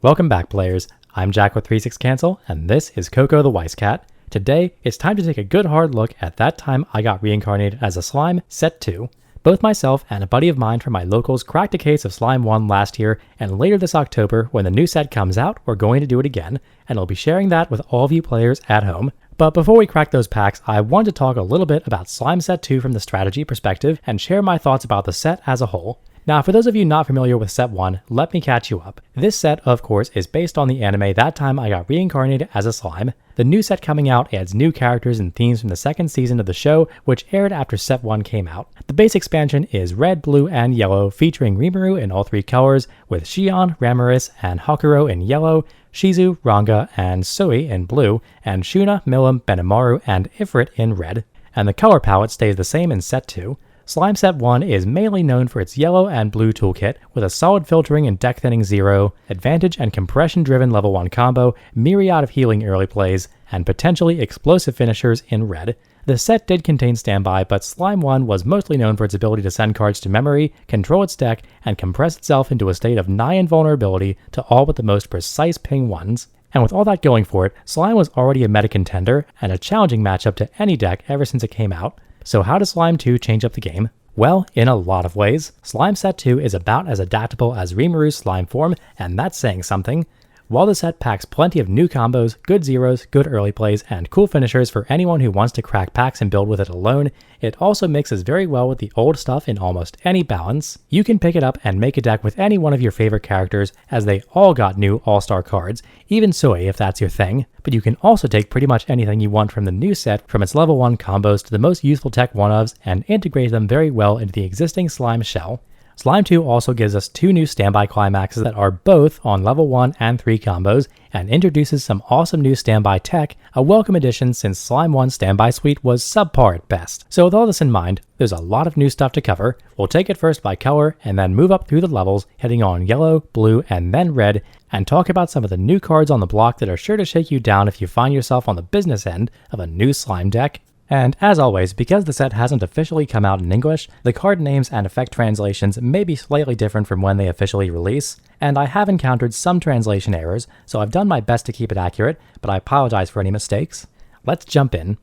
Welcome back, players. I'm Jack with 36 Cancel, and this is Coco the Weiss Cat. Today, it's time to take a good hard look at that time I got reincarnated as a slime, Set 2. Both myself and a buddy of mine from my locals cracked a case of Slime 1 last year, and later this October, when the new set comes out, we're going to do it again, and I'll be sharing that with all of you players at home. But before we crack those packs, I wanted to talk a little bit about Slime Set 2 from the strategy perspective, and share my thoughts about the set as a whole. Now, for those of you not familiar with Set 1, let me catch you up. This set, of course, is based on the anime That Time I Got Reincarnated as a Slime. The new set coming out adds new characters and themes from the second season of the show, which aired after Set 1 came out. The base expansion is red, blue, and yellow, featuring Rimuru in all three colors, with Shion, Ramaris, and Hakuro in yellow, Shizu, Ranga, and Sui in blue, and Shuna, Milim, Benimaru, and Ifrit in red. And the color palette stays the same in Set 2. Slime Set 1 is mainly known for its yellow and blue toolkit, with a solid filtering and deck thinning 0, advantage and compression driven level 1 combo, myriad of healing early plays, and potentially explosive finishers in red. The set did contain standby, but Slime 1 was mostly known for its ability to send cards to memory, control its deck, and compress itself into a state of nigh invulnerability to all but the most precise ping ones. And with all that going for it, Slime was already a meta contender, and a challenging matchup to any deck ever since it came out. So how does Slime 2 change up the game? Well, in a lot of ways. Slime Set 2 is about as adaptable as Rimuru's slime form, and that's saying something. While the set packs plenty of new combos, good zeros, good early plays, and cool finishers for anyone who wants to crack packs and build with it alone, it also mixes very well with the old stuff in almost any balance. You can pick it up and make a deck with any one of your favorite characters, as they all got new all-star cards, even Sui if that's your thing. But you can also take pretty much anything you want from the new set, from its level 1 combos to the most useful tech 1-ofs, and integrate them very well into the existing slime shell. Slime 2 also gives us 2 new standby climaxes that are both on level 1 and 3 combos, and introduces some awesome new standby tech, a welcome addition since Slime 1's standby suite was subpar at best. So with all this in mind, there's a lot of new stuff to cover. We'll take it first by color, and then move up through the levels, heading on yellow, blue, and then red, and talk about some of the new cards on the block that are sure to shake you down if you find yourself on the business end of a new slime deck. And as always, because the set hasn't officially come out in English, the card names and effect translations may be slightly different from when they officially release, and I have encountered some translation errors, so I've done my best to keep it accurate, but I apologize for any mistakes. Let's jump in.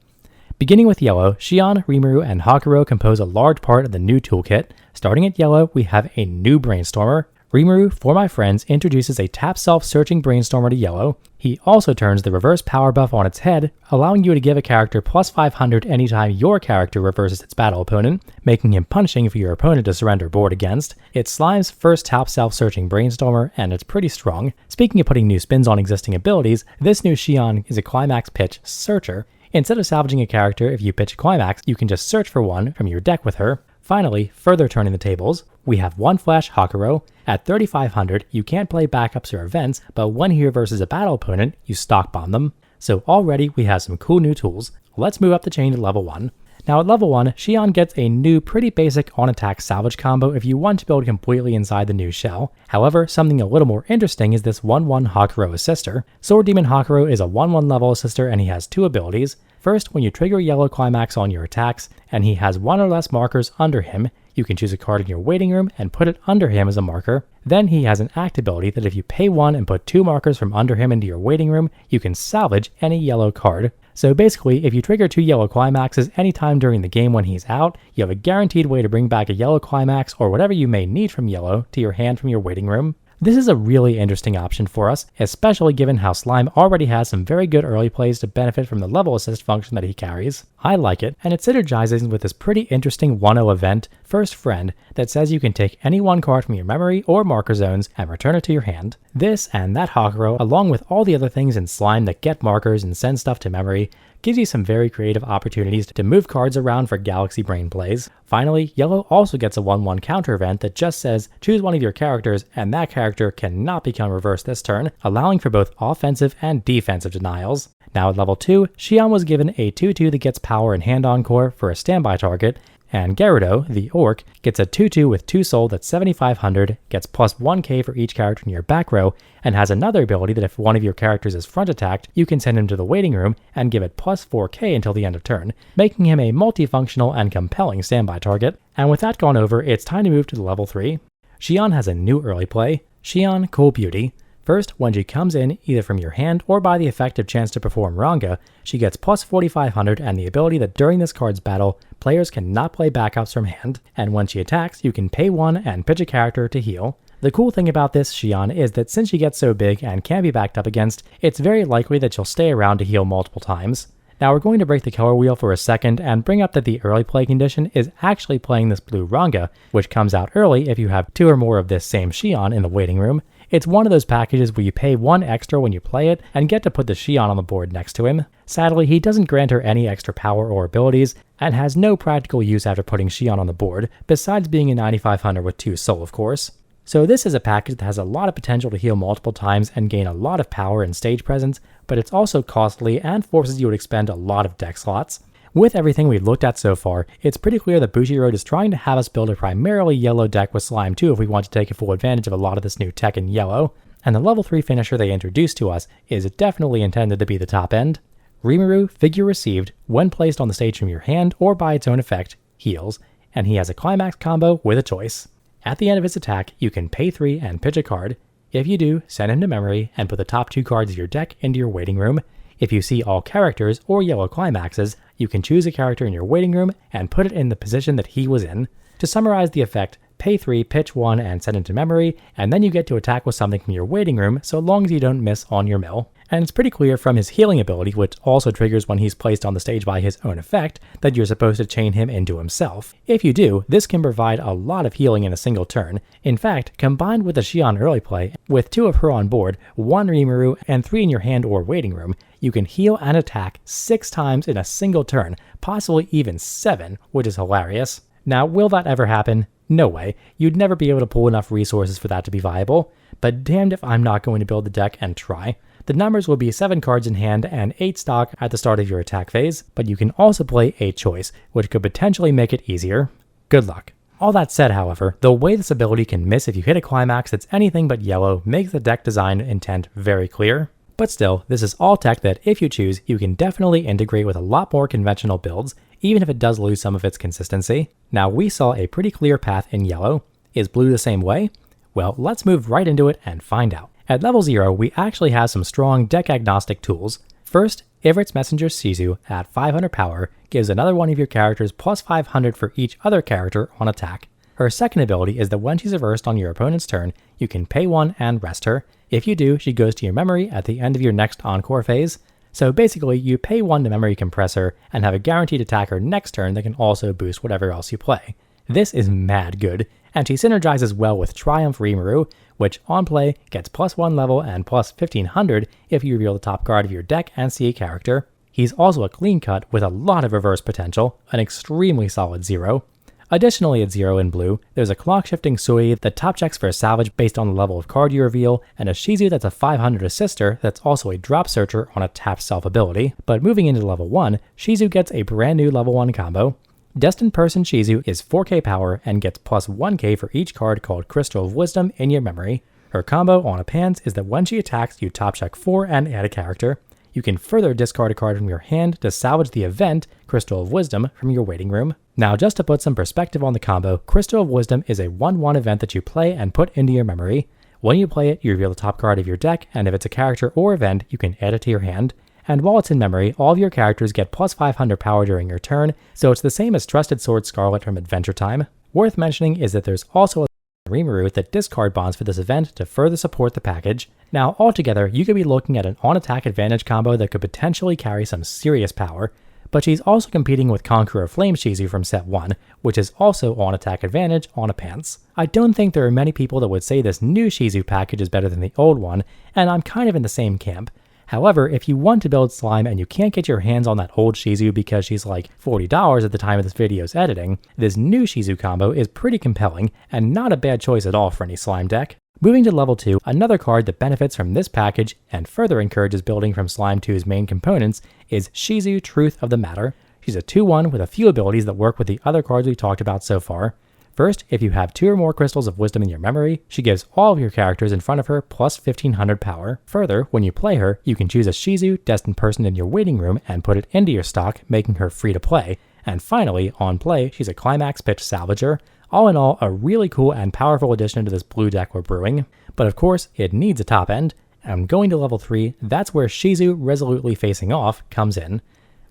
Beginning with yellow, Shion, Rimuru, and Hakuro compose a large part of the new toolkit. Starting at yellow, we have a new Brainstormer. Rimuru, for my friends, introduces a tap self-searching Brainstormer to yellow. He also turns the reverse power buff on its head, allowing you to give a character plus 500 anytime your character reverses its battle opponent, making him punishing for your opponent to surrender board against. It's Slime's first tap self-searching Brainstormer, and it's pretty strong. Speaking of putting new spins on existing abilities, this new Shion is a Climax Pitch Searcher. Instead of salvaging a character, if you pitch a Climax, you can just search for one from your deck with her. Finally, further turning the tables, we have One Flash Hakuro. At 3500, you can't play backups or events, but when he reverses a battle opponent, you stock bomb them. So already we have some cool new tools. Let's move up the chain to level 1. Now at level 1, Shion gets a new pretty basic on-attack salvage combo if you want to build completely inside the new shell. However, something a little more interesting is this 1-1 Hakuro Assister. Sword Demon Hakuro is a 1-1 level assister, and he has 2 abilities. First, when you trigger yellow climax on your attacks, and he has 1 or less markers under him, you can choose a card in your waiting room and put it under him as a marker. Then he has an act ability that if you pay 1 and put 2 markers from under him into your waiting room, you can salvage any yellow card. So basically, if you trigger 2 yellow climaxes anytime during the game when he's out, you have a guaranteed way to bring back a yellow climax or whatever you may need from yellow to your hand from your waiting room. This is a really interesting option for us, especially given how Slime already has some very good early plays to benefit from the level assist function that he carries. I like it, and it synergizes with this pretty interesting 1-0 event, First Friend, that says you can take any one card from your memory or marker zones and return it to your hand. This and that Hakuro, along with all the other things in Slime that get markers and send stuff to memory, gives you some very creative opportunities to move cards around for Galaxy Brain plays. Finally, yellow also gets a 1-1 counter event that just says choose one of your characters and that character cannot become reversed this turn, allowing for both offensive and defensive denials. Now at level 2, Shion was given a 2-2 that gets power and hand encore for a standby target, and Gerudo, the Orc, gets a 2-2 with 2 soul that's 7500, gets plus 1k for each character in your back row, and has another ability that if one of your characters is front attacked, you can send him to the waiting room and give it plus 4k until the end of turn, making him a multifunctional and compelling standby target. And with that gone over, it's time to move to the level 3. Shion has a new early play, Shion Cool Beauty. First, when she comes in, either from your hand or by the effective chance to perform Ranga, she gets plus 4500 and the ability that during this card's battle, players cannot play backups from hand, and when she attacks, you can pay 1 and pitch a character to heal. The cool thing about this Xion is that since she gets so big and can be backed up against, it's very likely that she'll stay around to heal multiple times. Now we're going to break the color wheel for a second and bring up that the early play condition is actually playing this blue Ranga, which comes out early if you have 2 or more of this same Xion in the waiting room. It's one of those packages where you pay 1 extra when you play it and get to put the Xion on the board next to him. Sadly, he doesn't grant her any extra power or abilities, and has no practical use after putting Xion on the board, besides being a 9500 with 2 soul of course. So this is a package that has a lot of potential to heal multiple times and gain a lot of power and stage presence, but it's also costly and forces you to expend a lot of deck slots. With everything we've looked at so far, it's pretty clear that Bushiroad is trying to have us build a primarily yellow deck with Slime 2 if we want to take full advantage of a lot of this new tech in yellow, and the level 3 finisher they introduced to us is definitely intended to be the top end. Rimuru, figure received, when placed on the stage from your hand or by its own effect, heals, and he has a climax combo with a choice. At the end of his attack, you can pay 3 and pitch a card. If you do, send him to memory and put the top 2 cards of your deck into your waiting room. If you see all characters or yellow climaxes, you can choose a character in your waiting room and put it in the position that he was in. To summarize the effect, pay 3, pitch 1, and send it to memory, and then you get to attack with something from your waiting room so long as you don't miss on your mill. And it's pretty clear from his healing ability, which also triggers when he's placed on the stage by his own effect, that you're supposed to chain him into himself. If you do, this can provide a lot of healing in a single turn. In fact, combined with the Xion early play, with 2 of her on board, 1 Rimuru, and 3 in your hand or waiting room, you can heal and attack 6 times in a single turn, possibly even 7, which is hilarious. Now, will that ever happen? No way. You'd never be able to pull enough resources for that to be viable, but damned if I'm not going to build the deck and try. The numbers will be 7 cards in hand and 8 stock at the start of your attack phase, but you can also play 8 choice, which could potentially make it easier. Good luck. All that said, however, the way this ability can miss if you hit a climax that's anything but yellow makes the deck design intent very clear. But still, this is all tech that, if you choose, you can definitely integrate with a lot more conventional builds, even if it does lose some of its consistency. Now, we saw a pretty clear path in yellow. Is blue the same way? Well, let's move right into it and find out. At level 0, we actually have some strong deck-agnostic tools. First, Ivrit's Messenger Shizu at 500 power gives another one of your characters plus 500 for each other character on attack. Her second ability is that when she's reversed on your opponent's turn, you can pay 1 and rest her. If you do, she goes to your memory at the end of your next Encore phase. So basically, you pay 1 to memory compressor and have a guaranteed attacker next turn that can also boost whatever else you play. This is mad good, and she synergizes well with Triumph Rimuru, which on play gets plus 1 level and plus 1500 if you reveal the top card of your deck and see a character. He's also a clean cut with a lot of reverse potential, an extremely solid 0. Additionally, at 0 in blue, there's a clock shifting Sui that top checks for a salvage based on the level of card you reveal, and a Shizu that's a 500 assister that's also a drop searcher on a tapped self ability. But moving into level 1, Shizu gets a brand new level 1 combo. Destined Person Shizu is 4k power and gets plus 1k for each card called Crystal of Wisdom in your memory. Her combo on a pans is that when she attacks, you top check 4 and add a character. You can further discard a card from your hand to salvage the event, Crystal of Wisdom, from your waiting room. Now, just to put some perspective on the combo, Crystal of Wisdom is a 1/1 event that you play and put into your memory. When you play it, you reveal the top card of your deck, and if it's a character or event, you can add it to your hand. And while it's in memory, all of your characters get plus 500 power during your turn, so it's the same as Trusted Sword Scarlet from Adventure Time. Worth mentioning is that there's also a Rimuru that discard bonds for this event to further support the package. Now, altogether, you could be looking at an on-attack advantage combo that could potentially carry some serious power, but she's also competing with Conqueror Flame Shizu from set 1, which is also on-attack advantage on a pants. I don't think there are many people that would say this new Shizu package is better than the old one, and I'm kind of in the same camp. However, if you want to build slime and you can't get your hands on that old Shizu because she's like $40 at the time of this video's editing, this new Shizu combo is pretty compelling and not a bad choice at all for any slime deck. Moving to level 2, another card that benefits from this package and further encourages building from Slime 2's main components is Shizu Truth of the Matter. She's a 2/1 with a few abilities that work with the other cards we talked about so far. First, if you have 2 or more Crystals of Wisdom in your memory, she gives all of your characters in front of her plus 1500 power. Further, when you play her, you can choose a Shizu Destined Person in your waiting room and put it into your stock, making her free to play. And finally, on play, she's a Climax Pitch Salvager. All in all, a really cool and powerful addition to this blue deck we're brewing. But of course, it needs a top end, and going to level 3, that's where Shizu Resolutely Facing Off comes in.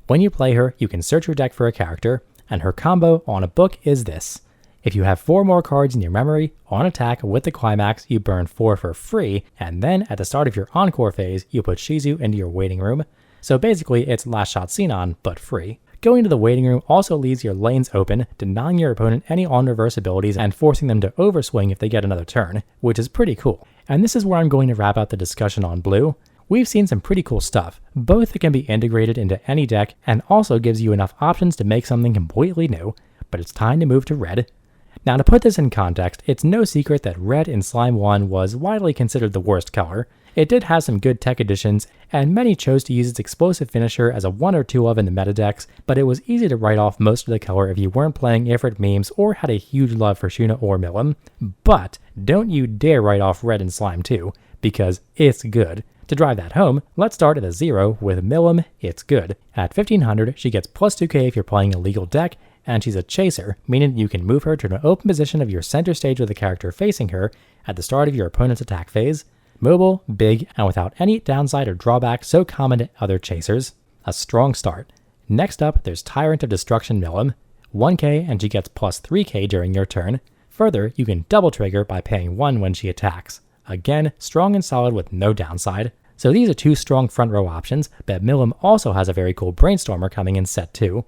When you play her, you can search your deck for a character, and her combo on a book is this. If you have 4 more cards in your memory, on attack with the climax, you burn 4 for free, and then at the start of your encore phase, you put Shizu into your waiting room. So basically, it's Last Shot Xenon, but free. Going to the waiting room also leaves your lanes open, denying your opponent any on-reverse abilities and forcing them to overswing if they get another turn, which is pretty cool. And this is where I'm going to wrap up the discussion on blue. We've seen some pretty cool stuff, both that can be integrated into any deck and also gives you enough options to make something completely new, but it's time to move to red. Now to put this in context, it's no secret that red in Slime 1 was widely considered the worst color. It did have some good tech additions, and many chose to use its explosive finisher as a 1 or 2 of in the meta decks, but it was easy to write off most of the color if you weren't playing Ifrit memes or had a huge love for Shuna or Milim. But don't you dare write off red in Slime 2, because it's good. To drive that home, let's start at a 0 with Milim, it's good. At 1500, she gets plus 2k if you're playing a legal deck, and she's a chaser, meaning you can move her to an open position of your center stage with the character facing her at the start of your opponent's attack phase. Mobile, big, and without any downside or drawback so common to other chasers. A strong start. Next up, there's Tyrant of Destruction Milim. 1k and she gets plus 3k during your turn. Further, you can double trigger by paying 1 when she attacks. Again, strong and solid with no downside. So these are 2 strong front row options, but Milim also has a very cool Brainstormer coming in set 2.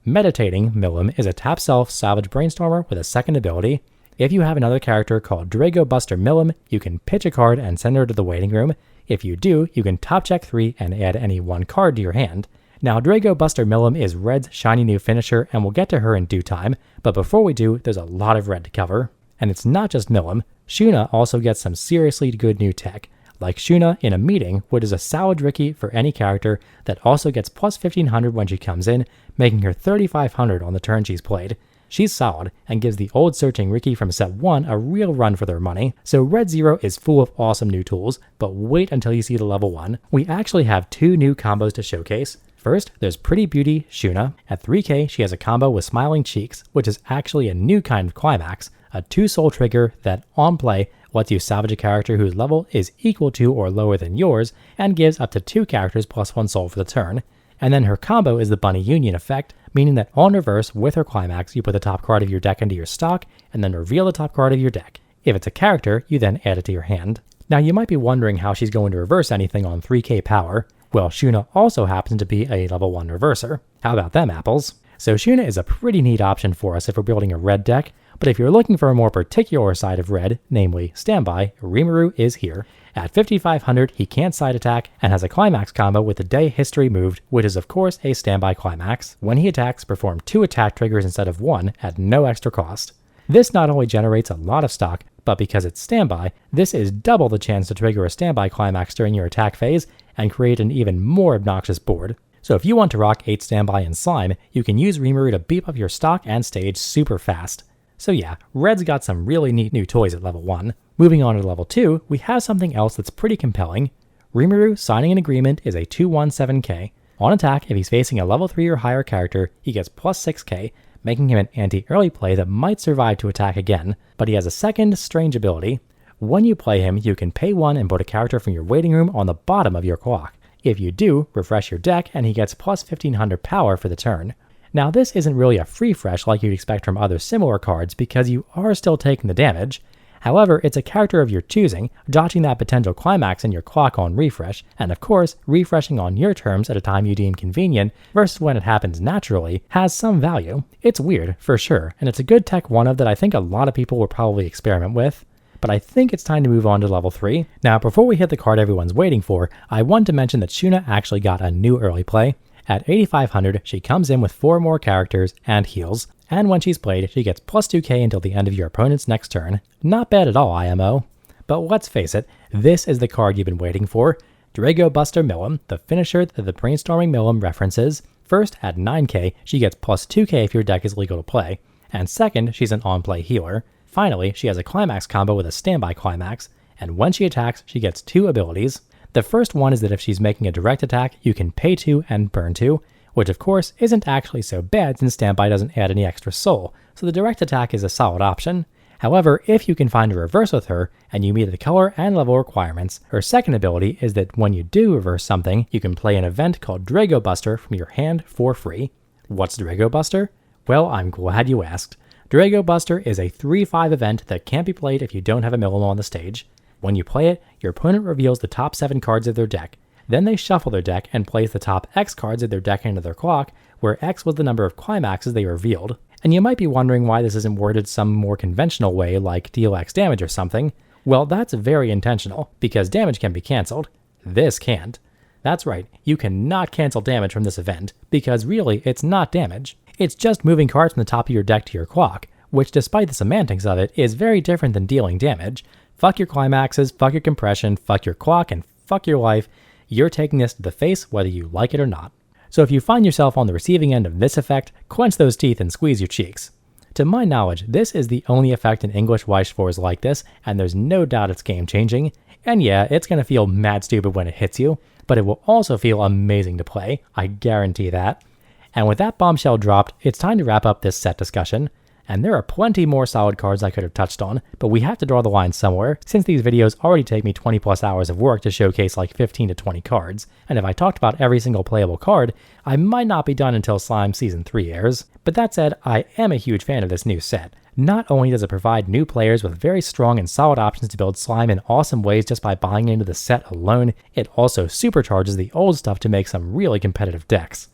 Meditating Milim is a tap self salvage Brainstormer with a second ability. If you have another character called Drago Buster Milim, you can pitch a card and send her to the waiting room. If you do, you can top check 3 and add any 1 card to your hand. Now Drago Buster Milim is red's shiny new finisher, and we'll get to her in due time, but before we do, there's a lot of red to cover. And it's not just Milim. Shuna also gets some seriously good new tech, like Shuna in a meeting, which is a salvage Ricky for any character that also gets plus 1500 when she comes in, making her 3500 on the turn she's played. She's solid and gives the old searching Ricky from set 1 a real run for their money. So Red Zero is full of awesome new tools, but wait until you see the level 1. We actually have 2 new combos to showcase. First, there's Pretty Beauty Shuna. At 3k, she has a combo with Smiling Cheeks, which is actually a new kind of climax, a 2-soul trigger that, on play, lets you salvage a character whose level is equal to or lower than yours, and gives up to 2 characters plus 1 soul for the turn. And then her combo is the Bunny Union effect, meaning that on reverse, with her climax, you put the top card of your deck into your stock, and then reveal the top card of your deck. If it's a character, you then add it to your hand. Now you might be wondering how she's going to reverse anything on 3k power. Well, Shuna also happens to be a level 1 reverser. How about them apples? So Shuna is a pretty neat option for us if we're building a red deck, but if you're looking for a more particular side of red, namely standby, Rimuru is here. At 5500, he can't side attack and has a climax combo with the Day History moved, which is of course a standby climax. When he attacks, perform 2 attack triggers instead of 1 at no extra cost. This not only generates a lot of stock, but because it's standby, this is double the chance to trigger a standby climax during your attack phase and create an even more obnoxious board. So if you want to rock 8 standby in Slime, you can use Rimuru to beep up your stock and stage super fast. So yeah, Red's got some really neat new toys at level 1. Moving on to level 2, we have something else that's pretty compelling. Rimuru signing an agreement is a 217k. On attack, if he's facing a level 3 or higher character, he gets plus 6k, making him an anti-early play that might survive to attack again, but he has a second strange ability. When you play him, you can pay 1 and put a character from your waiting room on the bottom of your clock. If you do, refresh your deck and he gets plus 1500 power for the turn. Now this isn't really a free fresh like you'd expect from other similar cards because you are still taking the damage. However, it's a character of your choosing, dodging that potential climax in your clock on refresh, and of course, refreshing on your terms at a time you deem convenient versus when it happens naturally has some value. It's weird, for sure, and it's a good tech one-of that I think a lot of people will probably experiment with. But I think it's time to move on to level 3. Now, before we hit the card everyone's waiting for, I want to mention that Shuna actually got a new early play. At 8500, she comes in with 4 more characters and heals, and when she's played, she gets plus 2k until the end of your opponent's next turn. Not bad at all, IMO. But let's face it, this is the card you've been waiting for. Drago Buster Milim, the finisher that the Brainstorming Milim references. First, at 9k, she gets plus 2k if your deck is legal to play, and second, she's an on-play healer. Finally, she has a climax combo with a standby climax, and when she attacks, she gets 2 abilities. The first one is that if she's making a direct attack, you can pay 2 and burn 2, which of course isn't actually so bad since standby doesn't add any extra soul, so the direct attack is a solid option. However, if you can find a reverse with her, and you meet the color and level requirements, her second ability is that when you do reverse something, you can play an event called Drago Buster from your hand for free. What's Drago Buster? Well, I'm glad you asked. Drago Buster is a 3-5 event that can't be played if you don't have a Milimo on the stage. When you play it, your opponent reveals the top 7 cards of their deck. Then they shuffle their deck and place the top X cards of their deck into their clock, where X was the number of climaxes they revealed. And you might be wondering why this isn't worded some more conventional way like deal X damage or something. Well, that's very intentional, because damage can be cancelled. This can't. That's right, you cannot cancel damage from this event, because really, it's not damage. It's just moving cards from the top of your deck to your clock, which despite the semantics of it, is very different than dealing damage. Fuck your climaxes, fuck your compression, fuck your clock, and fuck your life. You're taking this to the face whether you like it or not. So if you find yourself on the receiving end of this effect, clench those teeth and squeeze your cheeks. To my knowledge, this is the only effect in English Weiss 4s like this, and there's no doubt it's game changing. And yeah, it's going to feel mad stupid when it hits you, but it will also feel amazing to play, I guarantee that. And with that bombshell dropped, it's time to wrap up this set discussion. And there are plenty more solid cards I could have touched on, but we have to draw the line somewhere, since these videos already take me 20 plus hours of work to showcase like 15 to 20 cards, and if I talked about every single playable card, I might not be done until Slime Season 3 airs. But that said, I am a huge fan of this new set. Not only does it provide new players with very strong and solid options to build slime in awesome ways just by buying into the set alone, it also supercharges the old stuff to make some really competitive decks.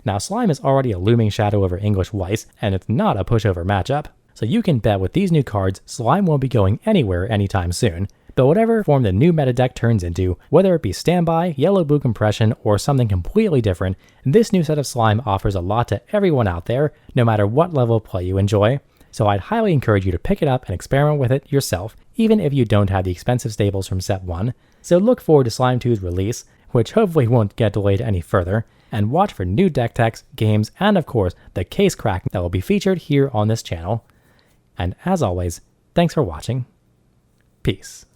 Now, Slime is already a looming shadow over English Weiss, and it's not a pushover matchup. So you can bet with these new cards, Slime won't be going anywhere anytime soon. But whatever form the new meta deck turns into, whether it be standby, yellow blue compression, or something completely different, this new set of Slime offers a lot to everyone out there, no matter what level of play you enjoy. So I'd highly encourage you to pick it up and experiment with it yourself, even if you don't have the expensive staples from Set 1. So look forward to Slime 2's release, which hopefully won't get delayed any further, and watch for new deck techs, games, and of course, the case crack that will be featured here on this channel. And as always, thanks for watching. Peace.